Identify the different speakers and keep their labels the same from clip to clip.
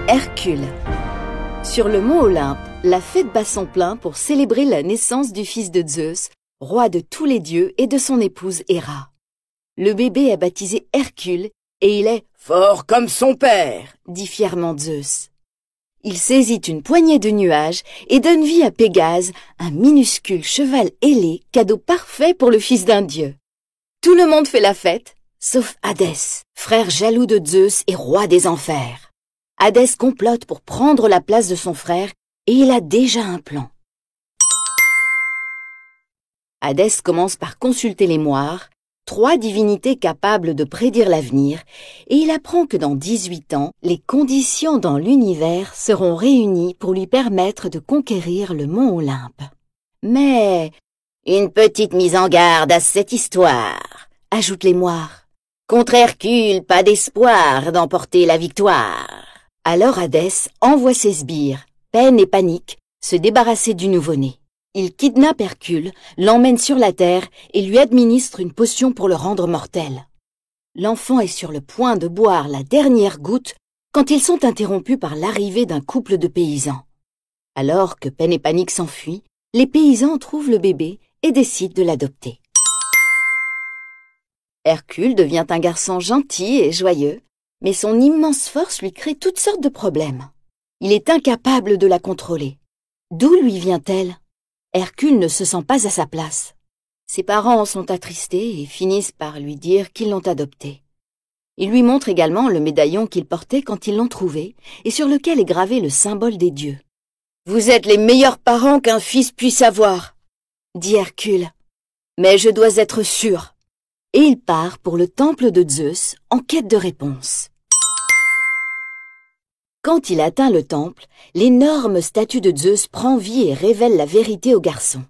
Speaker 1: Hercule. Sur le mont Olympe, la fête bat son plein pour célébrer la naissance du fils de Zeus, roi de tous les dieux, et de son épouse Héra. Le bébé est baptisé Hercule et il est « fort comme son père », dit fièrement Zeus. Il saisit une poignée de nuages et donne vie à Pégase, un minuscule cheval ailé, cadeau parfait pour le fils d'un dieu. Tout le monde fait la fête, sauf Hadès, frère jaloux de Zeus et roi des enfers. Hadès complote pour prendre la place de son frère et il a déjà un plan. Hadès commence par consulter les moires, 3 divinités capables de prédire l'avenir, et il apprend que dans 18 ans, les conditions dans l'univers seront réunies pour lui permettre de conquérir le mont Olympe. Mais une petite mise en garde à cette histoire, ajoutent les moires. Contre Hercule, pas d'espoir d'emporter la victoire. Alors Hadès envoie ses sbires, Peine et Panique, se débarrasser du nouveau-né. Il kidnappe Hercule, l'emmène sur la terre et lui administre une potion pour le rendre mortel. L'enfant est sur le point de boire la dernière goutte quand ils sont interrompus par l'arrivée d'un couple de paysans. Alors que Peine et Panique s'enfuient, les paysans trouvent le bébé et décident de l'adopter. Hercule devient un garçon gentil et joyeux, mais son immense force lui crée toutes sortes de problèmes. Il est incapable de la contrôler. D'où lui vient-elle ? Hercule ne se sent pas à sa place. Ses parents sont attristés et finissent par lui dire qu'ils l'ont adopté. Ils lui montrent également le médaillon qu'ils portaient quand ils l'ont trouvé et sur lequel est gravé le symbole des dieux. « Vous êtes les meilleurs parents qu'un fils puisse avoir », dit Hercule. « Mais je dois être sûr. » Et il part pour le temple de Zeus en quête de réponse. Quand il atteint le temple, l'énorme statue de Zeus prend vie et révèle la vérité au garçon.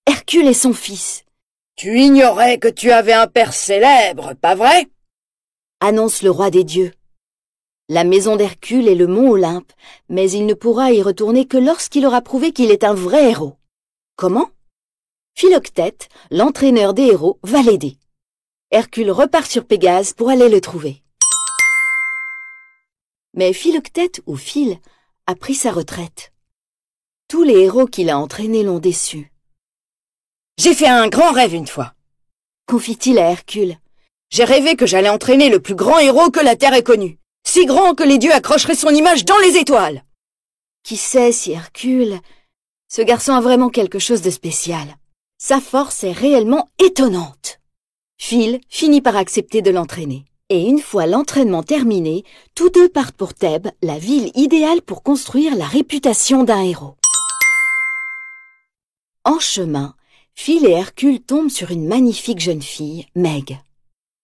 Speaker 1: Hercule est son fils. « Tu ignorais que tu avais un père célèbre, pas vrai ?» annonce le roi des dieux. La maison d'Hercule est le mont Olympe, mais il ne pourra y retourner que lorsqu'il aura prouvé qu'il est un vrai héros. Comment ? Philoctète, l'entraîneur des héros, va l'aider. Hercule repart sur Pégase pour aller le trouver. Mais Philoctète, ou Phil, a pris sa retraite. Tous les héros qu'il a entraînés l'ont déçu. « J'ai fait un grand rêve une fois, » confie-t-il à Hercule. « J'ai rêvé que j'allais entraîner le plus grand héros que la Terre ait connu, si grand que les dieux accrocheraient son image dans les étoiles. » Qui sait si Hercule... Ce garçon a vraiment quelque chose de spécial. Sa force est réellement étonnante. Phil finit par accepter de l'entraîner. Et une fois l'entraînement terminé, tous deux partent pour Thèbes, la ville idéale pour construire la réputation d'un héros. En chemin, Phil et Hercule tombent sur une magnifique jeune fille, Meg.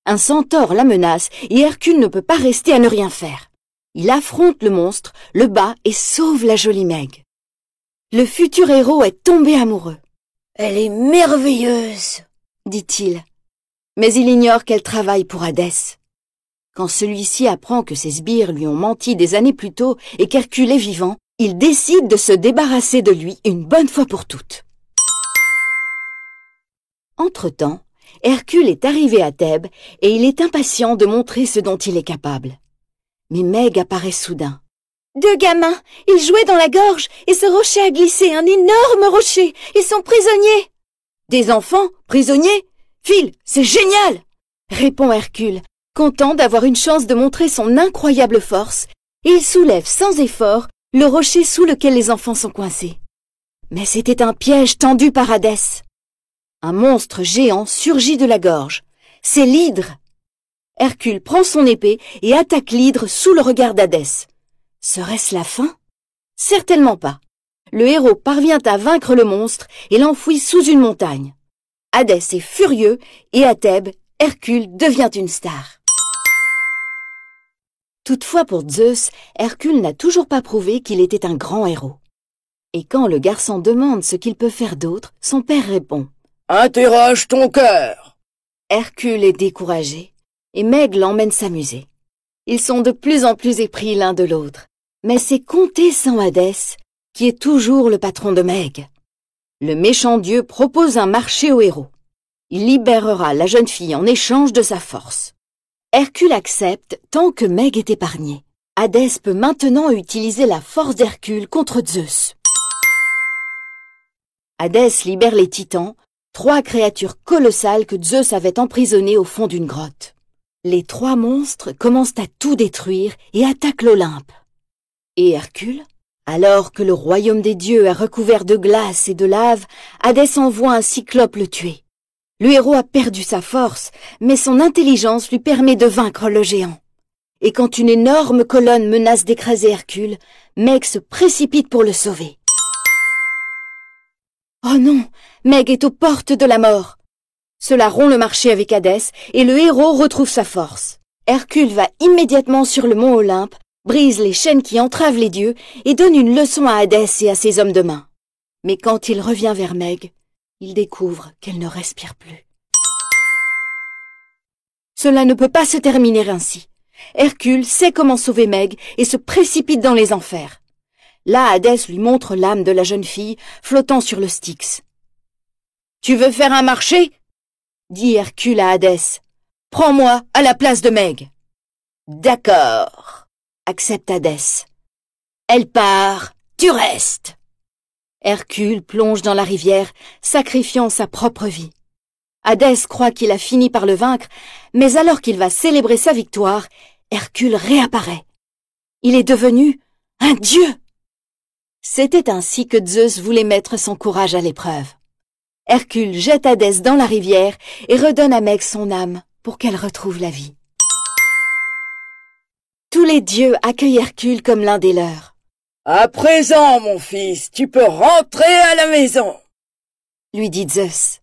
Speaker 1: Un centaure la menace et Hercule ne peut pas rester à ne rien faire. Il affronte le monstre, le bat et sauve la jolie Meg. Le futur héros est tombé amoureux. « Elle est merveilleuse !» dit-il. Mais il ignore qu'elle travaille pour Hadès. Quand celui-ci apprend que ses sbires lui ont menti des années plus tôt et qu'Hercule est vivant, il décide de se débarrasser de lui une bonne fois pour toutes. Entre-temps, Hercule est arrivé à Thèbes et il est impatient de montrer ce dont il est capable. Mais Meg apparaît soudain. « 2 gamins, ils jouaient dans la gorge et ce rocher a glissé, un énorme rocher, ils sont prisonniers !»« Des enfants, prisonniers ? Phil, c'est génial !» répond Hercule, content d'avoir une chance de montrer son incroyable force, et il soulève sans effort le rocher sous lequel les enfants sont coincés. Mais c'était un piège tendu par Hadès. Un monstre géant surgit de la gorge. C'est l'hydre. Hercule prend son épée et attaque l'hydre sous le regard d'Hadès. Serait-ce la fin ? Certainement pas. Le héros parvient à vaincre le monstre et l'enfouit sous une montagne. Hadès est furieux et à Thèbes, Hercule devient une star. Toutefois pour Zeus, Hercule n'a toujours pas prouvé qu'il était un grand héros. Et quand le garçon demande ce qu'il peut faire d'autre, son père répond « Interroge ton cœur !» Hercule est découragé et Meg l'emmène s'amuser. Ils sont de plus en plus épris l'un de l'autre. Mais c'est compter sans Hadès, qui est toujours le patron de Meg. Le méchant dieu propose un marché au héros. Il libérera la jeune fille en échange de sa force. Hercule accepte tant que Meg est épargnée. Hadès peut maintenant utiliser la force d'Hercule contre Zeus. Hadès libère les titans, 3 créatures colossales que Zeus avait emprisonnées au fond d'une grotte. Les 3 monstres commencent à tout détruire et attaquent l'Olympe. Et Hercule? Alors que le royaume des dieux est recouvert de glace et de lave, Hadès envoie un cyclope le tuer. Le héros a perdu sa force, mais son intelligence lui permet de vaincre le géant. Et quand une énorme colonne menace d'écraser Hercule, Meg se précipite pour le sauver. Oh non, Meg est aux portes de la mort. Cela rompt le marché avec Hadès et le héros retrouve sa force. Hercule va immédiatement sur le mont Olympe, brise les chaînes qui entravent les dieux et donne une leçon à Hadès et à ses hommes de main. Mais quand il revient vers Meg, il découvre qu'elle ne respire plus. Cela ne peut pas se terminer ainsi. Hercule sait comment sauver Meg et se précipite dans les enfers. Là, Hadès lui montre l'âme de la jeune fille flottant sur le Styx. « Tu veux faire un marché ?» dit Hercule à Hadès. « Prends-moi à la place de Meg. »« D'accord, » accepte Hadès. « Elle part, tu restes. » Hercule plonge dans la rivière, sacrifiant sa propre vie. Hadès croit qu'il a fini par le vaincre, mais alors qu'il va célébrer sa victoire, Hercule réapparaît. Il est devenu un dieu. C'était ainsi que Zeus voulait mettre son courage à l'épreuve. Hercule jette Hadès dans la rivière et redonne à Meg son âme pour qu'elle retrouve la vie. Tous les dieux accueillent Hercule comme l'un des leurs. « À présent, mon fils, tu peux rentrer à la maison !» lui dit Zeus.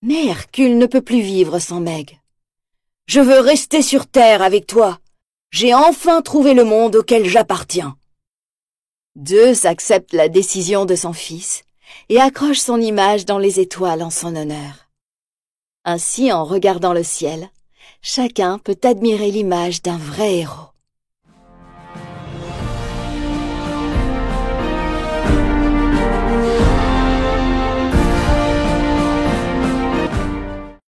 Speaker 1: Mais Hercule ne peut plus vivre sans Meg. « Je veux rester sur terre avec toi. J'ai enfin trouvé le monde auquel j'appartiens. » Zeus accepte la décision de son fils et accroche son image dans les étoiles en son honneur. Ainsi, en regardant le ciel, chacun peut admirer l'image d'un vrai héros.